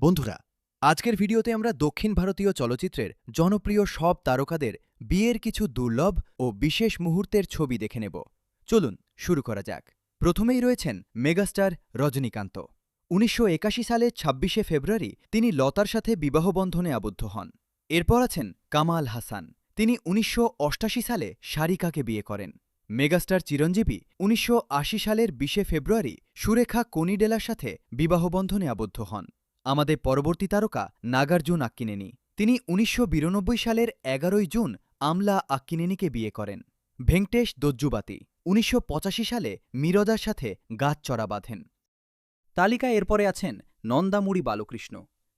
বন্ধুরা, আজকের ভিডিওতে আমরা দক্ষিণ ভারতীয় চলচ্চিত্রের জনপ্রিয় সব তারকাদের বিয়ের কিছু দুর্লভ ও বিশেষ মুহূর্তের ছবি দেখে নেব। চলুন শুরু করা যাক। প্রথমেই রয়েছেন মেগাস্টার রজনীকান্ত। ১৯৮১ সালের ২৬শে ফেব্রুয়ারি তিনি লতার সাথে বিবাহবন্ধনে আবদ্ধ হন। এরপর আছেন কামাল হাসান। তিনি ১৯৮৮ সালে সারিকাকে বিয়ে করেন। মেগাস্টার চিরঞ্জীবী ১৯৮০ সালের ২০শে ফেব্রুয়ারি সুরেখা কোনিডেলার সাথে বিবাহবন্ধনে আবদ্ধ হন। আমাদের পরবর্তী তারকা নাগার্জুন আক্কিনেনি। তিনি ১৯৯২ সালের ১১ই জুন আমলা আক্কিনেনিকে বিয়ে করেন। ভেঙ্কটেশ দজ্জুবাতি ১৯৮৫ সালে মিরদার সাথে গাঁটচড়া বাঁধেন। তালিকায় এরপরে আছেন নন্দামুড়ি বালকৃষ্ণ,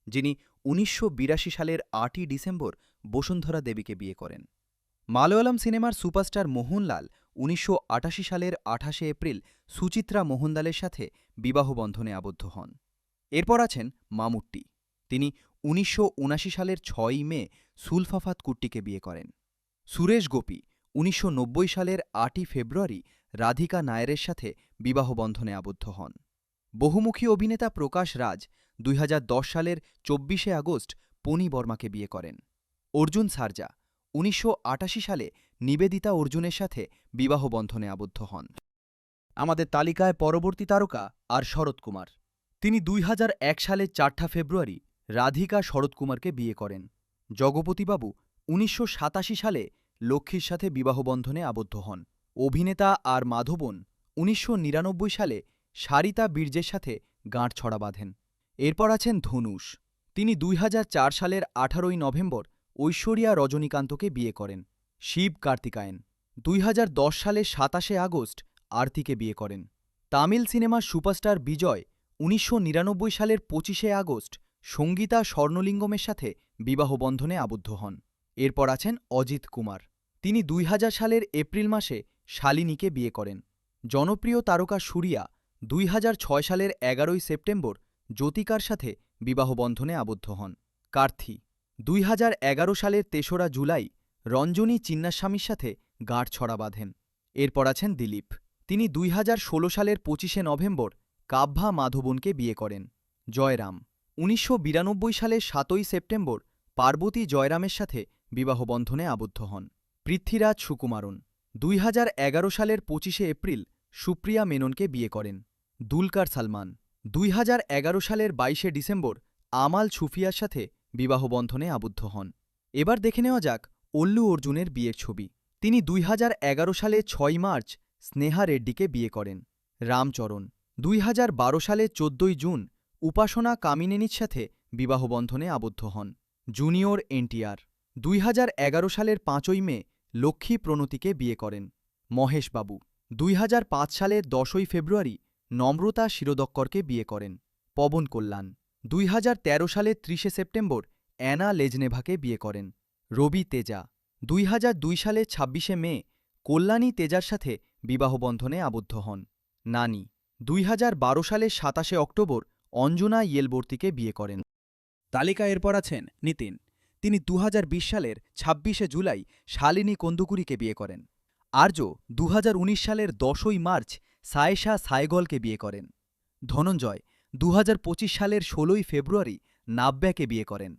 যিনি ১৯৮২ সালের ৮ই ডিসেম্বর বসুন্ধরা দেবীকে বিয়ে করেন। মালয়ালম সিনেমার সুপারস্টার মোহনলাল ১৯৮৮ সালের ২৮শে এপ্রিল সুচিত্রা মোহনলালের সাথে বিবাহবন্ধনে আবদ্ধ হন। এরপর আছেন মামুট্টি। তিনি ১৯৭৯ সালের ৬ই মে সুলফাফাত কুট্টিকে বিয়ে করেন। সুরেশ গোপী ১৯৯০ সালের ৮ই ফেব্রুয়ারি রাধিকা নায়ারের সাথে বিবাহবন্ধনে আবদ্ধ হন। বহুমুখী অভিনেতা প্রকাশ রাজ ২০১০ সালের ২৪শে আগস্ট পনি বর্মাকে বিয়ে করেন। অর্জুন সারজা ১৯৮৮ সালে নিবেদিতা অর্জুনের সাথে বিবাহবন্ধনে আবদ্ধ হন। আমাদের তালিকায় পরবর্তী তারকা আর শরৎ কুমার। তিনি ২০০১ সালের ৪ঠা ফেব্রুয়ারি রাধিকা শরৎ কুমারকে বিয়ে করেন। জগপতিবাবু ১৯৮৭ সালে লক্ষ্মীর সাথে বিবাহবন্ধনে আবদ্ধ হন। অভিনেতা আর মাধবন ১৯৯৯ সালে সারিতা বীর্যের সাথে গাঁটছড়া বাঁধেন। এরপর আছেন ধনুষ। তিনি ২০০৪ সালের ১৮ই নভেম্বর ঐশ্বরিয়া রজনীকান্তকে বিয়ে করেন। শিব কার্তিকায়ন ২০১০ সালের ২৭শে আগস্ট আরতিকে বিয়ে করেন। তামিল সিনেমার সুপারস্টার বিজয় ১৯৯৯ সালের ২৫শে আগস্ট সঙ্গীতা স্বর্ণলিঙ্গমের সাথে বিবাহবন্ধনে আবদ্ধ হন। এরপর আছেন অজিত কুমার। তিনি ২০০০ সালের এপ্রিল মাসে শালিনীকে বিয়ে করেন। জনপ্রিয় তারকা সুরিয়া ২০০৬ সালের ১১ই সেপ্টেম্বর জ্যোতিকার সাথে বিবাহবন্ধনে আবদ্ধ হন। কার্থি ২০১১ সালের ৩রা জুলাই রঞ্জনী চিন্নাস্বামীর সাথে গাঁটছড়া বাঁধেন। এরপর আছেন দিলীপ। তিনি ২০১৬ সালের ২৫শে নভেম্বর কাব্যা মাধবনকে বিয়ে করেন। জয়রাম ১৯৯২ সালের ৭ই সেপ্টেম্বর পার্বতী জয়রামের সাথে বিবাহবন্ধনে আবদ্ধ হন। পৃথ্বীরাজ সুকুমারন ২০১১ সালের ২৫শে এপ্রিল সুপ্রিয়া মেননকে বিয়ে করেন। দুলকার সালমান ২০১১ সালের ২২শে ডিসেম্বর আমাল সুফিয়ার সাথে বিবাহবন্ধনে আবদ্ধ হন। এবার দেখে নেওয়া যাক অল্লু অর্জুনের বিয়ের ছবি। তিনি ২০১১ সালের ৬ই মার্চ স্নেহা রেড্ডিকে বিয়ে করেন। রামচরণ ২০১২ সালের ১৪ই জুন উপাসনা কামিনেনির সাথে বিবাহবন্ধনে আবদ্ধ হন। জুনিয়র এনটিআর ২০১১ সালের ৫ই মে লক্ষ্মী প্রণতিকে বিয়ে করেন। মহেশবাবু ২০০৫ সালের ১০ই ফেব্রুয়ারি নম্রতা শিরোদক্করকে বিয়ে করেন। পবন কল্যাণ ২০১৩ সালের ৩০শে সেপ্টেম্বর অ্যানা লেজনেভাকে বিয়ে করেন। রবি তেজা ২০০২ সালের ২৬শে মে কল্যাণী তেজার সাথে বিবাহবন্ধনে আবদ্ধ হন। নানি ২০১২ সালের ২৭শে অক্টোবর অঞ্জনা ইয়েলবর্তীকে বিয়ে করেন। তালিকা এরপর আছেন নিতিন। তিনি ২০২০ সালের ২৬শে জুলাই শালিনী কন্দুকুরিকে বিয়ে করেন। আর্য ২০১৯ সালের ১০ই মার্চ সায়েশা সায়গলকে বিয়ে করেন। ধনঞ্জয় ২০২৫ সালের ১৬ই ফেব্রুয়ারি নাব্যাকে বিয়ে করেন।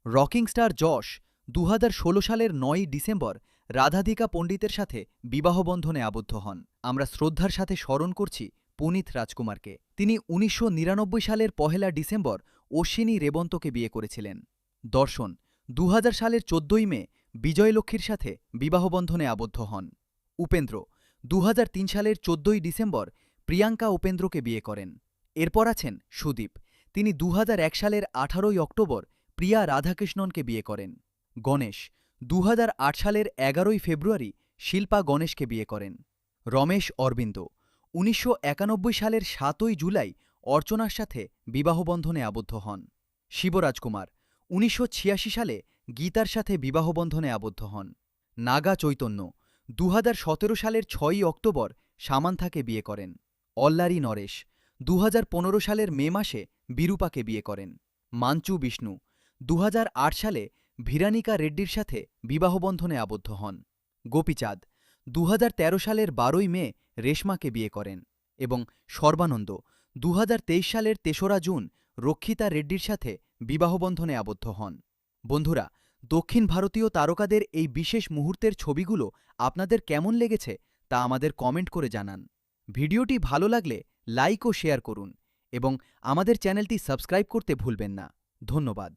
রকিং স্টার যশ ২০১৬ সালের ৯ই ডিসেম্বর রাধাধিকা পণ্ডিতের সাথে বিবাহবন্ধনে আবদ্ধ হন। আমরা শ্রদ্ধার সাথে স্মরণ করছি পুনিত রাজকুমারকে। তিনি ১৯৯৯ সালের ১লা ডিসেম্বর অশ্বিনী রেবন্তকে বিয়ে করেছিলেন। দর্শন ২০০০ সালের ১৪ই মে বিজয়লক্ষ্মীর সাথে বিবাহবন্ধনে আবদ্ধ হন। উপেন্দ্র ২০০৩ সালের ১৪ই ডিসেম্বর প্রিয়াঙ্কা উপেন্দ্রকে বিয়ে করেন। এরপর আছেন সুদীপ। তিনি ২০০১ সালের ১৮ই অক্টোবর প্রিয়া রাধাকৃষ্ণনকে বিয়ে করেন। গণেশ ২০০৮ সালের ১১ই ফেব্রুয়ারি শিল্পা গণেশকে বিয়ে করেন। রমেশ অরবিন্দ ১৯৯১ সালের ৭ই জুলাই অর্চনার সাথে বিবাহবন্ধনে আবদ্ধ হন। শিবরাজকুমার ১৯৮৬ সালে গীতার সাথে বিবাহবন্ধনে আবদ্ধ হন। নাগা চৈতন্য ২০১৭ সালের ৬ই অক্টোবর সামান্থাকে বিয়ে করেন। অল্লারি নরেশ ২০১৫ সালের মে মাসে বিরূপাকে বিয়ে করেন। মাঞ্চু বিষ্ণু ২০০৮ সালে ভিরানিকা রেড্ডির সাথে বিবাহবন্ধনে আবদ্ধ হন। গোপীচাঁদ ২০১৩ সালের ১২ই মে রেশমাকে বিয়ে করেন এবং সর্বানন্দ ২০২৩ সালের ৩রা জুন রক্ষিতা রেড্ডির সাথে বিবাহবন্ধনে আবদ্ধ হন। বন্ধুরা, দক্ষিণ ভারতীয় তারকাদের এই বিশেষ মুহূর্তের ছবিগুলো আপনাদের কেমন লেগেছে তা আমাদের কমেন্ট করে জানান। ভিডিওটি ভালো লাগলে লাইক ও শেয়ার করুন এবং আমাদের চ্যানেলটি সাবস্ক্রাইব করতে ভুলবেন না। ধন্যবাদ।